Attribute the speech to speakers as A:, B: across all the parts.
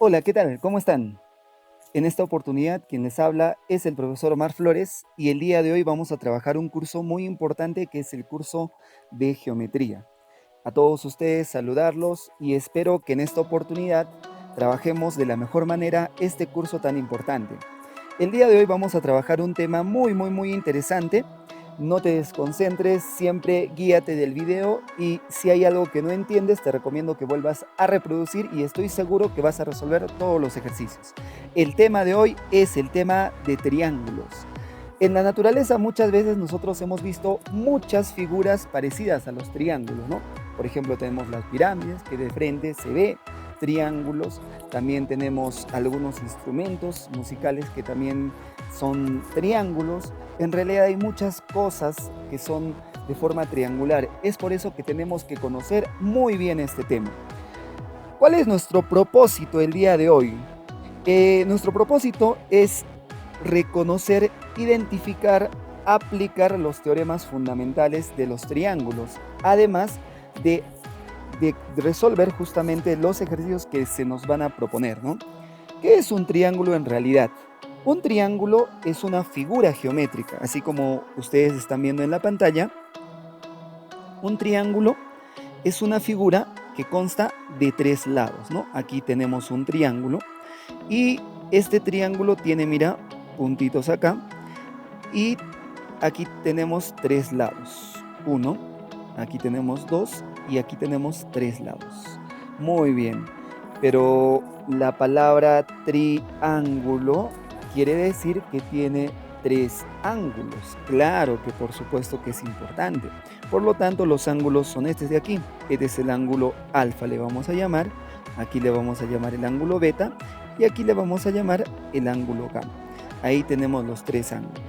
A: Hola, ¿qué tal? ¿Cómo están? En esta oportunidad quien les habla es el profesor Omar Flores y el día de hoy vamos a trabajar un curso muy importante que es el curso de geometría. A todos ustedes saludarlos y espero que en esta oportunidad trabajemos de la mejor manera este curso tan importante. El día de hoy vamos a trabajar un tema muy interesante. No te desconcentres, siempre guíate del video y si hay algo que no entiendes te recomiendo que vuelvas a reproducir y estoy seguro que vas a resolver todos los ejercicios. El tema de hoy es el tema de triángulos. En la naturaleza muchas veces nosotros hemos visto muchas figuras parecidas a los triángulos, ¿no? Por ejemplo, tenemos las pirámides, que de frente se ve triángulos. También tenemos algunos instrumentos musicales que también son triángulos. En realidad hay muchas cosas que son de forma triangular. Es por eso que tenemos que conocer muy bien este tema. ¿Cuál es nuestro propósito el día de hoy? Nuestro propósito es reconocer, identificar, aplicar los teoremas fundamentales de los triángulos, además de, de resolver justamente los ejercicios que se nos van a proponer, ¿no? ¿Qué es un triángulo en realidad? Un triángulo es una figura geométrica, así como ustedes están viendo en la pantalla. Un triángulo es una figura que consta de tres lados, ¿no? Aquí tenemos un triángulo y este triángulo tiene, mira, puntitos acá y aquí tenemos tres lados. Uno, aquí tenemos dos y aquí tenemos tres lados. Muy bien, pero la palabra triángulo quiere decir que tiene tres ángulos. Claro que por supuesto que es importante. Por lo tanto, los ángulos son estos de aquí. Este es el ángulo alfa, le vamos a llamar. Aquí le vamos a llamar el ángulo beta y aquí le vamos a llamar el ángulo gamma. Ahí tenemos los tres ángulos.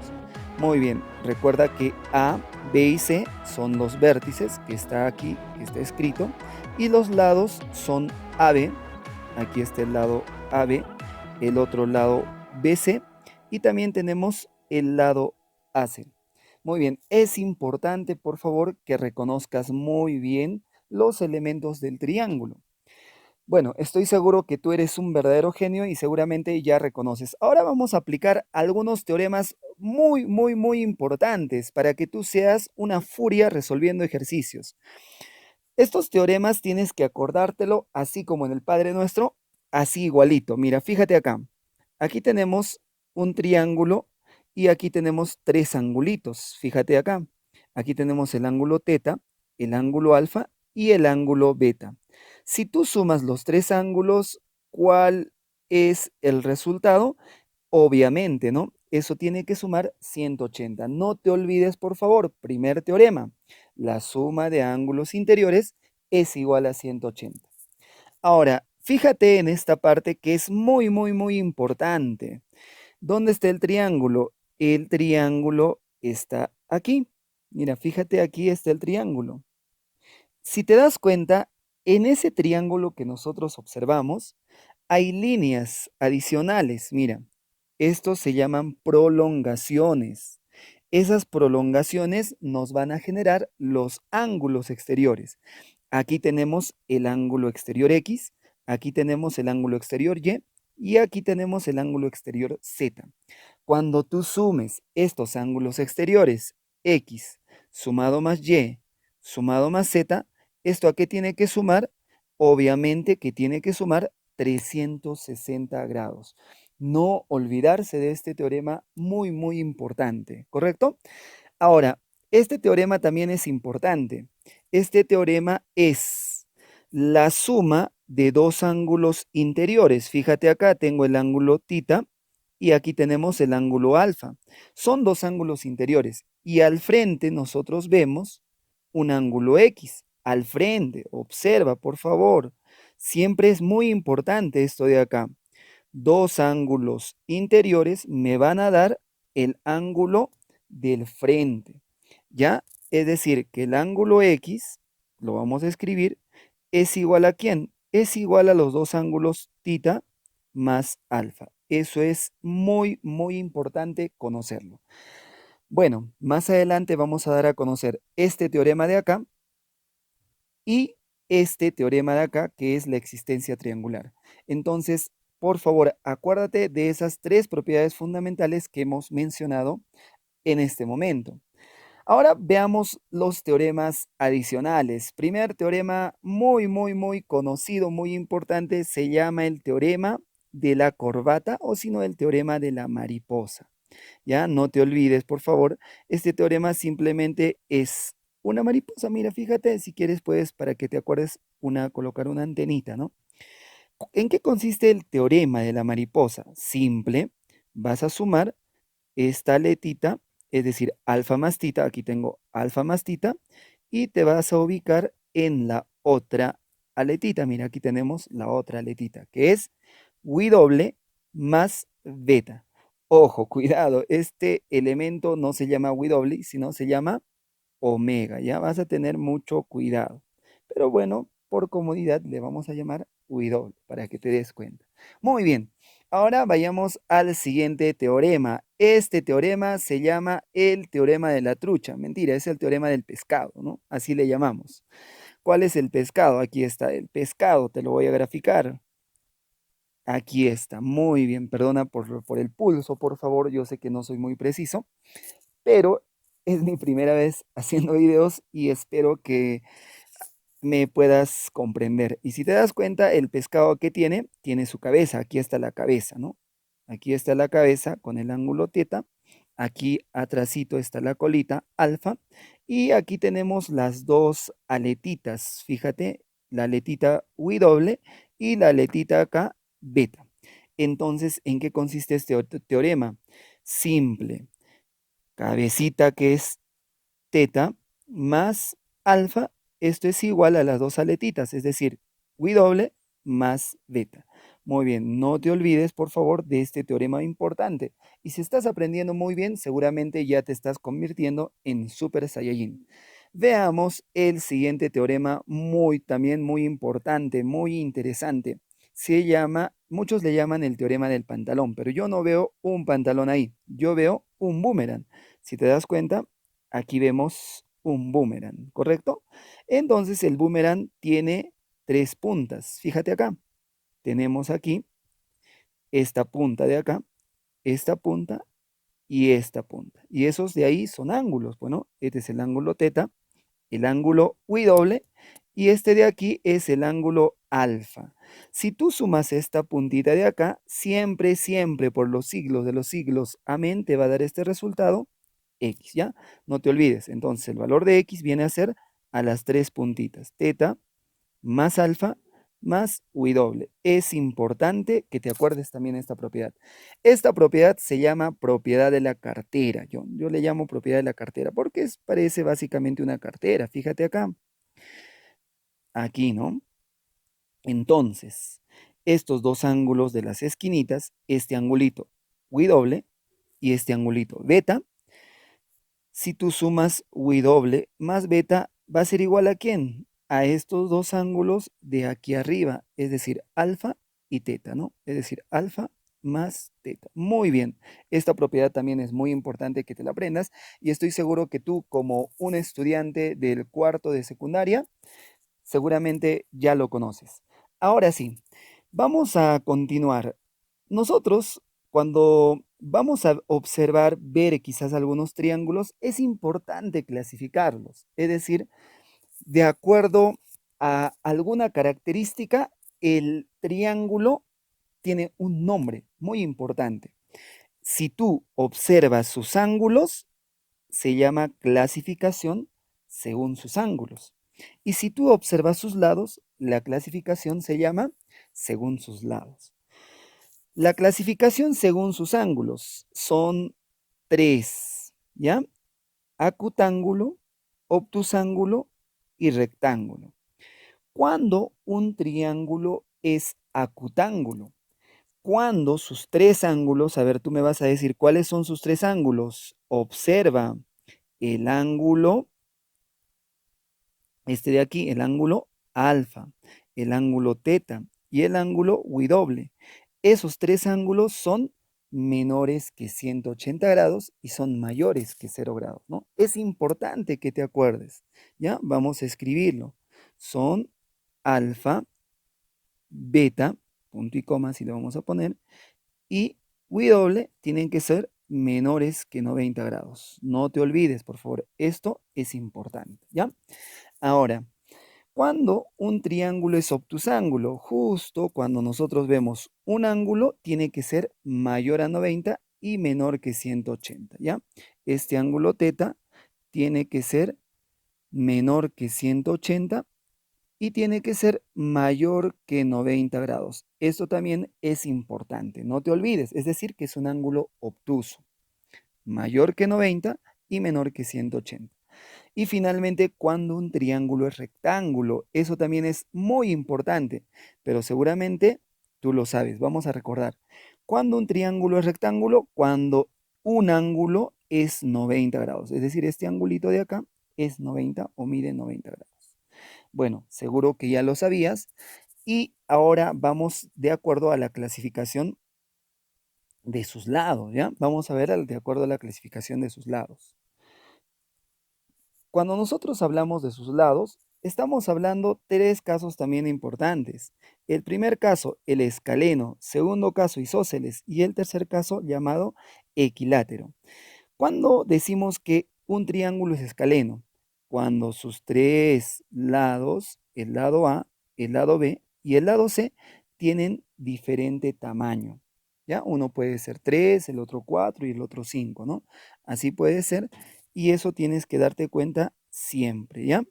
A: Muy bien, recuerda que A, B y C son los vértices que está aquí, que está escrito, y los lados son AB, aquí está el lado AB, el otro lado BC y también tenemos el lado AC. Muy bien, es importante por favor que reconozcas muy bien los elementos del triángulo. Bueno, estoy seguro que tú eres un verdadero genio y seguramente ya reconoces. Ahora vamos a aplicar algunos teoremas muy importantes para que tú seas una furia resolviendo ejercicios. Estos teoremas tienes que acordártelo así como en el Padre Nuestro, así igualito. Mira, fíjate acá. Aquí tenemos un triángulo y aquí tenemos tres angulitos. Fíjate acá. Aquí tenemos el ángulo teta, el ángulo alfa y el ángulo beta. Si tú sumas los tres ángulos, ¿cuál es el resultado? Obviamente, ¿no? Eso tiene que sumar 180. No te olvides, por favor, primer teorema. La suma de ángulos interiores es igual a 180. Ahora, fíjate en esta parte que es muy importante. ¿Dónde está el triángulo? El triángulo está aquí. Mira, fíjate, aquí está el triángulo. Si te das cuenta, en ese triángulo que nosotros observamos, hay líneas adicionales. Mira, estos se llaman prolongaciones. Esas prolongaciones nos van a generar los ángulos exteriores. Aquí tenemos el ángulo exterior X, aquí tenemos el ángulo exterior y aquí tenemos el ángulo exterior Z. Cuando tú sumes estos ángulos exteriores, X sumado más Y sumado más Z, ¿esto a qué tiene que sumar? Obviamente que tiene que sumar 360 grados. No olvidarse de este teorema muy importante, ¿correcto? Ahora, este teorema también es importante. Este teorema es la suma de dos ángulos interiores. Fíjate acá, tengo el ángulo tita y aquí tenemos el ángulo alfa. Son dos ángulos interiores y al frente nosotros vemos un ángulo X. Al frente, observa por favor. Siempre es muy importante esto de acá. Dos ángulos interiores me van a dar el ángulo del frente. ¿Ya? Es decir, que el ángulo X, lo vamos a escribir, es igual a ¿quién? Es igual a los dos ángulos tita más alfa. Eso es muy importante conocerlo. Bueno, más adelante vamos a dar a conocer este teorema de acá y este teorema de acá, que es la existencia triangular. Entonces, por favor, acuérdate de esas tres propiedades fundamentales que hemos mencionado en este momento. Ahora veamos los teoremas adicionales. Primer teorema muy conocido, muy importante, se llama el teorema de la corbata o si no el teorema de la mariposa. Ya, no te olvides, por favor, este teorema simplemente es una mariposa. Mira, fíjate, si quieres puedes, para que te acuerdes, colocar una antenita, ¿no? ¿En qué consiste el teorema de la mariposa? Simple, vas a sumar esta aletita, es decir, alfa más tita, aquí tengo alfa más tita, y te vas a ubicar en la otra aletita. Mira, aquí tenemos la otra aletita, que es W más beta. Ojo, cuidado, este elemento no se llama W, sino se llama omega. Ya vas a tener mucho cuidado. Pero bueno, por comodidad le vamos a llamar W para que te des cuenta. Muy bien. Ahora vayamos al siguiente teorema. Este teorema se llama el teorema de la trucha. Mentira, es el teorema del pescado, ¿no? Así le llamamos. ¿Cuál es el pescado? Aquí está el pescado, te lo voy a graficar. Aquí está, muy bien. Perdona por el pulso, por favor. Yo sé que no soy muy preciso, pero es mi primera vez haciendo videos y espero que me puedas comprender. Y si te das cuenta, el pescado que tiene su cabeza. Aquí está la cabeza, ¿no? Aquí está la cabeza con el ángulo teta. Aquí atrásito está la colita alfa. Y aquí tenemos las dos aletitas. Fíjate, la aletita W y la aletita acá beta. Entonces, ¿en qué consiste este teorema? Simple. Cabecita que es teta más alfa, esto es igual a las dos aletitas, es decir, W más beta. Muy bien, no te olvides, por favor, de este teorema importante. Y si estás aprendiendo muy bien, seguramente ya te estás convirtiendo en Super Saiyajin. Veamos el siguiente teorema también muy importante, muy interesante. Se llama, muchos le llaman el teorema del pantalón, pero yo no veo un pantalón ahí, yo veo un boomerang. Si te das cuenta, aquí vemos un boomerang, ¿correcto? Entonces el boomerang tiene tres puntas. Fíjate acá, tenemos aquí esta punta de acá, esta punta y esta punta. Y esos de ahí son ángulos. Bueno, este es el ángulo teta, el ángulo W y este de aquí es el ángulo alfa. Si tú sumas esta puntita de acá, siempre por los siglos de los siglos, amén, te va a dar este resultado X, ¿ya? No te olvides. Entonces, el valor de X viene a ser a las tres puntitas. Teta más alfa más W. Es importante que te acuerdes también de esta propiedad. Esta propiedad se llama propiedad de la cartera. Yo le llamo propiedad de la cartera porque parece básicamente una cartera. Fíjate acá. Aquí, ¿no? Entonces, estos dos ángulos de las esquinitas, este angulito W y este angulito beta, si tú sumas W más beta, va a ser igual a ¿quién? A estos dos ángulos de aquí arriba, es decir, alfa y teta, ¿no? Es decir, alfa más teta. Muy bien, esta propiedad también es muy importante que te la aprendas y estoy seguro que tú como un estudiante del cuarto de secundaria, seguramente ya lo conoces. Ahora sí, vamos a continuar. Nosotros, cuando vamos a observar, ver quizás algunos triángulos, es importante clasificarlos. Es decir, de acuerdo a alguna característica, el triángulo tiene un nombre muy importante. Si tú observas sus ángulos, se llama clasificación según sus ángulos. Y si tú observas sus lados, la clasificación se llama según sus lados. La clasificación según sus ángulos son tres, ¿ya? Acutángulo, obtusángulo y rectángulo. ¿Cuándo un triángulo es acutángulo? Cuando sus tres ángulos, a ver, tú me vas a decir cuáles son sus tres ángulos. Observa el ángulo, este de aquí, el ángulo alfa, el ángulo teta y el ángulo W. Esos tres ángulos son menores que 180 grados y son mayores que 0 grados, ¿no? Es importante que te acuerdes, ¿ya? Vamos a escribirlo. Son alfa, beta punto y coma, si le vamos a poner, y W tienen que ser menores que 90 grados. No te olvides, por favor, esto es importante, ¿ya? Ahora, cuando un triángulo es obtusángulo, justo cuando nosotros vemos un ángulo, tiene que ser mayor a 90 y menor que 180, ¿ya? Este ángulo teta tiene que ser menor que 180 y tiene que ser mayor que 90 grados. Esto también es importante, no te olvides, es decir, que es un ángulo obtuso, mayor que 90 y menor que 180. Y finalmente, cuando un triángulo es rectángulo, eso también es muy importante, pero seguramente tú lo sabes, vamos a recordar. Cuando un triángulo es rectángulo, cuando un ángulo es 90 grados, es decir, este angulito de acá es 90 o mide 90 grados. Bueno, seguro que ya lo sabías y ahora vamos de acuerdo a la clasificación de sus lados, ¿ya? Vamos a ver de acuerdo a la clasificación de sus lados. Cuando nosotros hablamos de sus lados, estamos hablando tres casos también importantes. El primer caso, el escaleno, segundo caso, isósceles y el tercer caso llamado equilátero. Cuando decimos que un triángulo es escaleno, cuando sus tres lados, el lado A, el lado B y el lado C, tienen diferente tamaño. ¿Ya? Uno puede ser 3, el otro 4 y el otro 5, ¿no? Así puede ser y eso tienes que darte cuenta siempre, ¿ya?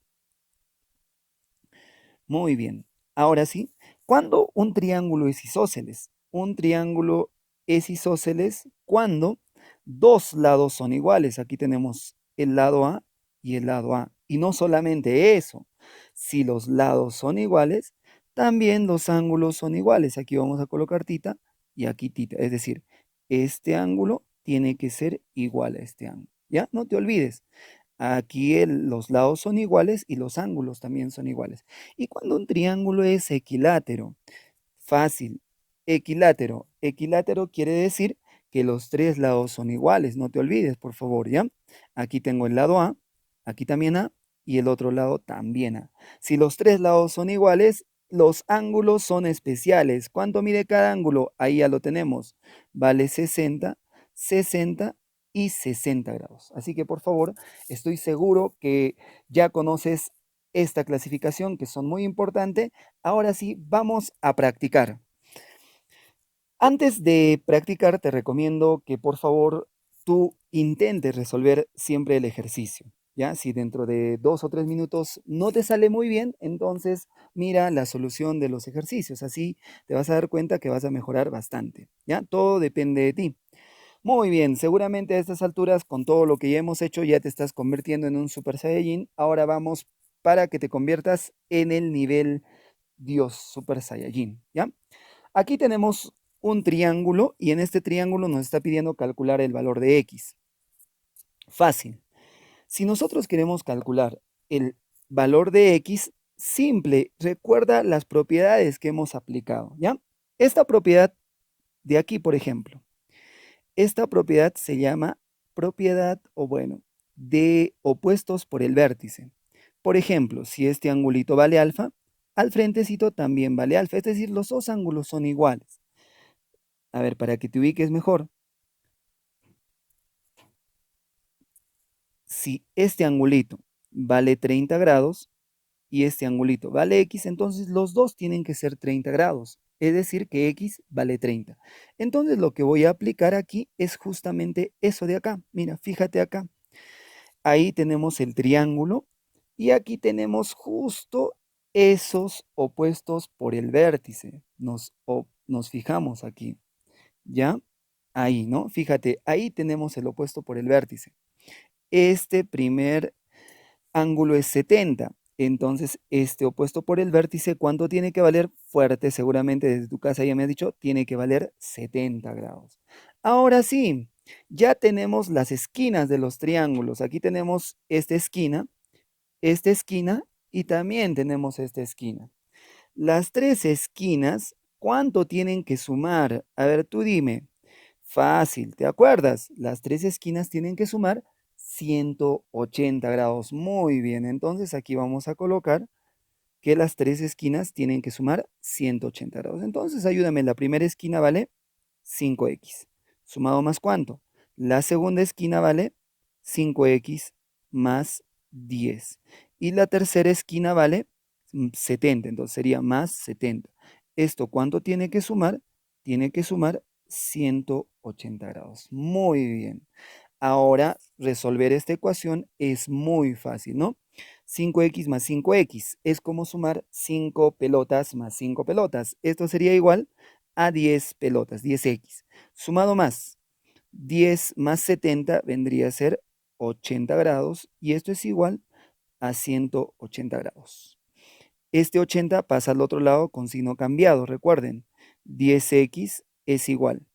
A: Muy bien. Ahora sí, ¿cuándo un triángulo es isósceles? Un triángulo es isósceles cuando dos lados son iguales. Aquí tenemos el lado A y el lado A. Y no solamente eso, si los lados son iguales, también los ángulos son iguales. Aquí vamos a colocar tita y aquí tita. Es decir, este ángulo tiene que ser igual a este ángulo. ¿Ya? No te olvides. Aquí los lados son iguales y los ángulos también son iguales. Y cuando un triángulo es equilátero, fácil, equilátero. Equilátero quiere decir que los tres lados son iguales. No te olvides, por favor, ¿ya? Aquí tengo el lado A, aquí también A y el otro lado también A. Si los tres lados son iguales, los ángulos son especiales. ¿Cuánto mide cada ángulo? Ahí ya lo tenemos. Vale 60, 60 y 60 grados. Así que por favor, estoy seguro que ya conoces esta clasificación que son muy importantes. Ahora sí, vamos a practicar. Antes de practicar, te recomiendo que por favor tú intentes resolver siempre el ejercicio. ¿Ya? Si dentro de 2 o 3 minutos no te sale muy bien, entonces mira la solución de los ejercicios. Así te vas a dar cuenta que vas a mejorar bastante. ¿Ya? Todo depende de ti. Muy bien, seguramente a estas alturas, con todo lo que ya hemos hecho, ya te estás convirtiendo en un Super Saiyajin. Ahora vamos para que te conviertas en el nivel Dios Super Saiyajin, ¿ya? Aquí tenemos un triángulo y en este triángulo nos está pidiendo calcular el valor de x. Fácil. Si nosotros queremos calcular el valor de x, simple, recuerda las propiedades que hemos aplicado, ¿ya? Esta propiedad de aquí, por ejemplo, esta propiedad se llama propiedad, o bueno, de opuestos por el vértice. Por ejemplo, si este angulito vale alfa, al frentecito también vale alfa, es decir, los dos ángulos son iguales. A ver, para que te ubiques mejor, si este angulito vale 30 grados y este angulito vale x, entonces los dos tienen que ser 30 grados. Es decir, que x vale 30. Entonces lo que voy a aplicar aquí es justamente eso de acá. Mira, fíjate acá. Ahí tenemos el triángulo y aquí tenemos justo esos opuestos por el vértice. Nos fijamos aquí, ¿ya? Ahí, ¿no? Fíjate, ahí tenemos el opuesto por el vértice. Este primer ángulo es 70. Entonces, este opuesto por el vértice, ¿cuánto tiene que valer? Fuerte, seguramente desde tu casa ya me has dicho, tiene que valer 70 grados. Ahora sí, ya tenemos las esquinas de los triángulos. Aquí tenemos esta esquina y también tenemos esta esquina. Las tres esquinas, ¿cuánto tienen que sumar? A ver, tú dime. Fácil, ¿te acuerdas? Las tres esquinas tienen que sumar 180 grados. Muy bien, entonces aquí vamos a colocar que las tres esquinas tienen que sumar 180 grados. Entonces, ayúdame, la primera esquina vale 5x. ¿Sumado más cuánto? La segunda esquina vale 5x más 10. Y la tercera esquina vale 70, entonces sería más 70. ¿Esto cuánto tiene que sumar? Tiene que sumar 180 grados. Muy bien. Ahora, resolver esta ecuación es muy fácil, ¿no? 5x más 5x es como sumar 5 pelotas más 5 pelotas. Esto sería igual a 10 pelotas, 10x. Sumado más 10 más 70 vendría a ser 80 grados y esto es igual a 180 grados. Este 80 pasa al otro lado con signo cambiado, recuerden, 10x es igual.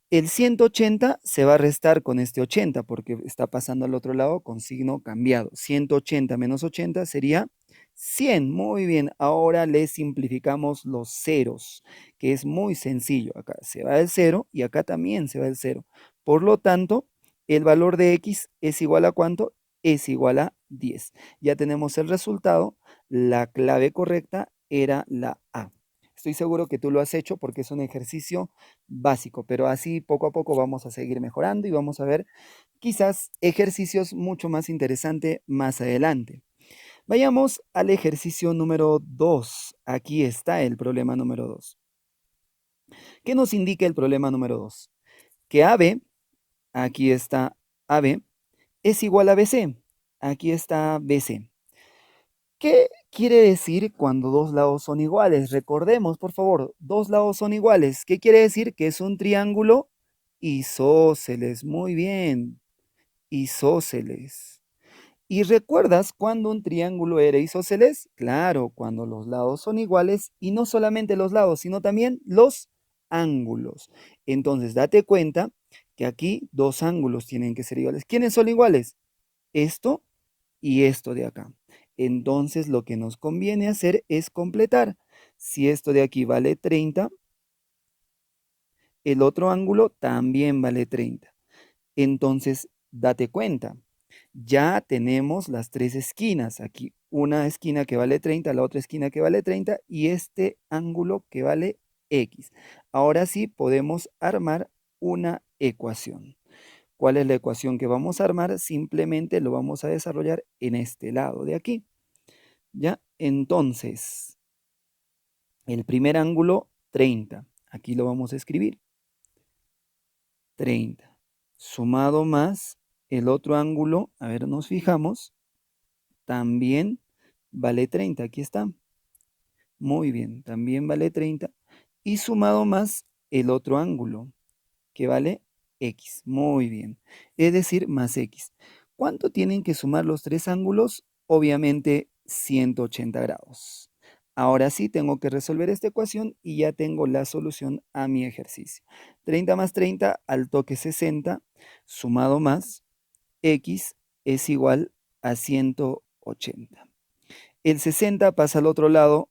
A: El 180 se va a restar con este 80 porque está pasando al otro lado con signo cambiado. 180 menos 80 sería 100. Muy bien, ahora le simplificamos los ceros, que es muy sencillo. Acá se va el 0 y acá también se va el 0. Por lo tanto, el valor de x es igual a ¿cuánto? Es igual a 10. Ya tenemos el resultado. La clave correcta era la A. Estoy seguro que tú lo has hecho porque es un ejercicio básico, pero así poco a poco vamos a seguir mejorando y vamos a ver quizás ejercicios mucho más interesantes más adelante. Vayamos al ejercicio número 2. Aquí está el problema número 2. ¿Qué nos indica el problema número 2? Que AB, aquí está AB, es igual a BC. Aquí está BC. ¿Qué quiere decir cuando dos lados son iguales? Recordemos, por favor, dos lados son iguales. ¿Qué quiere decir? Que es un triángulo isósceles. Muy bien, isósceles. ¿Y recuerdas cuando un triángulo era isósceles? Claro, cuando los lados son iguales y no solamente los lados, sino también los ángulos. Entonces, date cuenta que aquí dos ángulos tienen que ser iguales. ¿Quiénes son iguales? Esto y esto de acá. Entonces lo que nos conviene hacer es completar. Si esto de aquí vale 30, el otro ángulo también vale 30. Entonces, date cuenta, ya tenemos las tres esquinas. Aquí una esquina que vale 30, la otra esquina que vale 30 y este ángulo que vale x. Ahora sí podemos armar una ecuación. ¿Cuál es la ecuación que vamos a armar? Simplemente lo vamos a desarrollar en este lado de aquí. ¿Ya? Entonces, el primer ángulo, 30. Aquí lo vamos a escribir. 30. Sumado más el otro ángulo, a ver, nos fijamos, también vale 30. Aquí está. Muy bien, también vale 30. Y sumado más el otro ángulo, que vale x. Muy bien. Es decir, más x. ¿Cuánto tienen que sumar los tres ángulos? Obviamente 180 grados. Ahora sí tengo que resolver esta ecuación y ya tengo la solución a mi ejercicio. 30 más 30 al toque 60, sumado más x es igual a 180. El 60 pasa al otro lado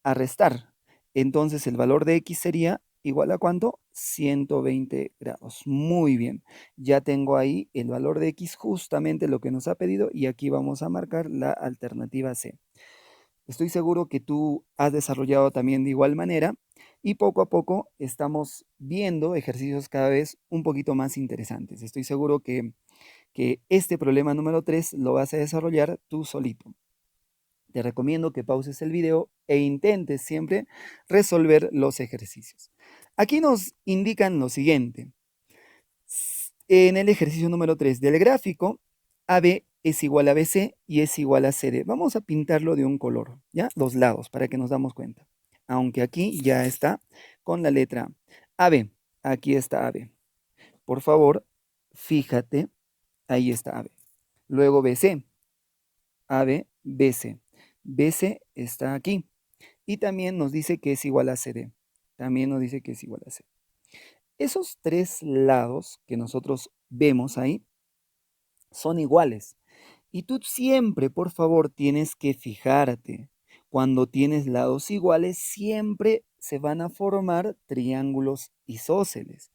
A: a restar. Entonces el valor de x sería igual a ¿cuánto? 120 grados. Muy bien. Ya tengo ahí el valor de x, justamente lo que nos ha pedido, y aquí vamos a marcar la alternativa C. Estoy seguro que tú has desarrollado también de igual manera y poco a poco estamos viendo ejercicios cada vez un poquito más interesantes. Estoy seguro que este problema número 3 lo vas a desarrollar tú solito. Te recomiendo que pauses el video e intentes siempre resolver los ejercicios. Aquí nos indican lo siguiente. En el ejercicio número 3 del gráfico, AB es igual a BC y es igual a CD. Vamos a pintarlo de un color, ¿ya? Los lados, para que nos damos cuenta. Aunque aquí ya está con la letra AB. Aquí está AB. Por favor, fíjate, ahí está AB. Luego BC. AB, BC. BC está aquí. Y también nos dice que es igual a CD. También nos dice que es igual a CD. Esos tres lados que nosotros vemos ahí son iguales. Y tú siempre, por favor, tienes que fijarte. Cuando tienes lados iguales, siempre se van a formar triángulos isósceles.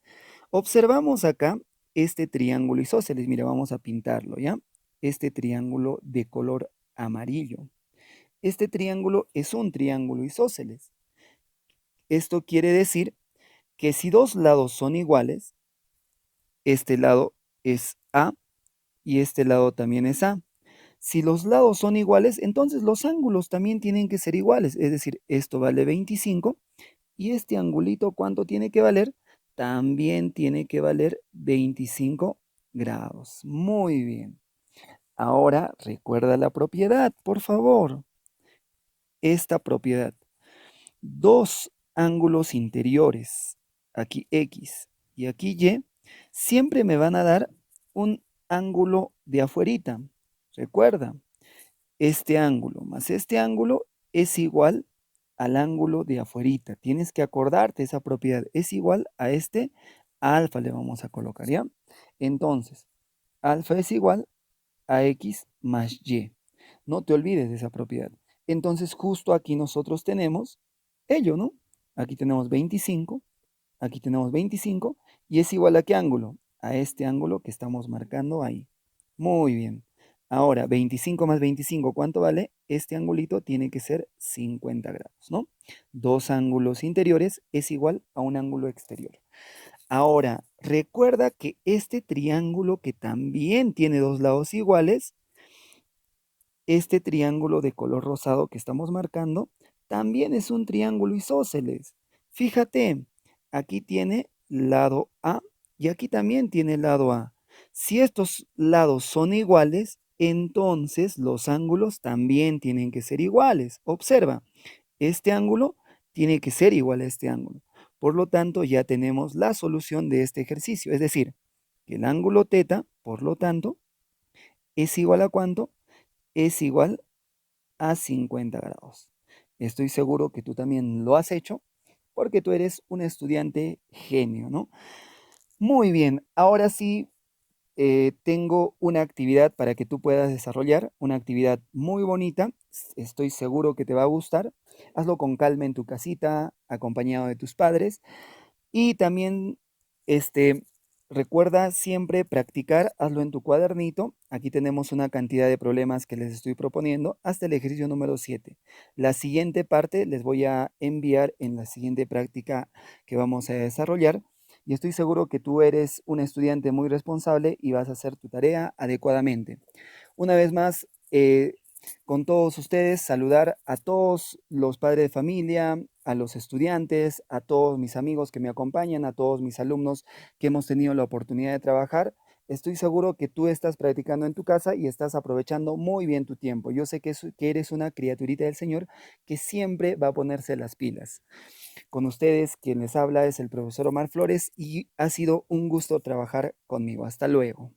A: Observamos acá este triángulo isósceles. Mira, vamos a pintarlo, ¿ya? Este triángulo de color amarillo. este triángulo es un triángulo isósceles. Esto quiere decir que si dos lados son iguales, este lado es A y este lado también es A. Si los lados son iguales, entonces los ángulos también tienen que ser iguales. Es decir, esto vale 25 y este angulito, ¿cuánto tiene que valer? También tiene que valer 25 grados. Muy bien. Ahora recuerda la propiedad, por favor. Esta propiedad. Dos ángulos interiores, aquí X y aquí Y, siempre me van a dar un ángulo de afuerita. Recuerda, este ángulo más este ángulo es igual al ángulo de afuerita. Tienes que acordarte esa propiedad. Es igual a este alfa le vamos a colocar, ¿ya? Entonces, alfa es igual a X más Y. No te olvides de esa propiedad. Entonces, justo aquí nosotros tenemos ello, ¿no? Aquí tenemos 25, aquí tenemos 25, y es igual a ¿qué ángulo? A este ángulo que estamos marcando ahí. Muy bien. Ahora, 25 más 25, ¿cuánto vale? Este angulito tiene que ser 50 grados, ¿no? Dos ángulos interiores es igual a un ángulo exterior. Ahora, recuerda que este triángulo que también tiene dos lados iguales, este triángulo de color rosado que estamos marcando, también es un triángulo isósceles. Fíjate, aquí tiene lado A y aquí también tiene lado A. Si estos lados son iguales, entonces los ángulos también tienen que ser iguales. Observa, este ángulo tiene que ser igual a este ángulo. Por lo tanto, ya tenemos la solución de este ejercicio. Es decir, que el ángulo teta, por lo tanto, es igual a ¿cuánto? Es igual a 50 grados. Estoy seguro que tú también lo has hecho porque tú eres un estudiante genio, ¿no? Muy bien, ahora sí tengo una actividad para que tú puedas desarrollar, una actividad muy bonita, estoy seguro que te va a gustar. Hazlo con calma en tu casita, acompañado de tus padres. Y también, este, recuerda siempre practicar, hazlo en tu cuadernito. Aquí tenemos una cantidad de problemas que les estoy proponiendo hasta el ejercicio número 7. La siguiente parte les voy a enviar en la siguiente práctica que vamos a desarrollar. Y estoy seguro que tú eres un estudiante muy responsable y vas a hacer tu tarea adecuadamente. Una vez más, con todos ustedes, saludar a todos los padres de familia, a los estudiantes, a todos mis amigos que me acompañan, a todos mis alumnos que hemos tenido la oportunidad de trabajar. Estoy seguro que tú estás practicando en tu casa y estás aprovechando muy bien tu tiempo. Yo sé que eres una criaturita del Señor que siempre va a ponerse las pilas. Con ustedes, quien les habla es el profesor Omar Flores y ha sido un gusto trabajar conmigo. Hasta luego.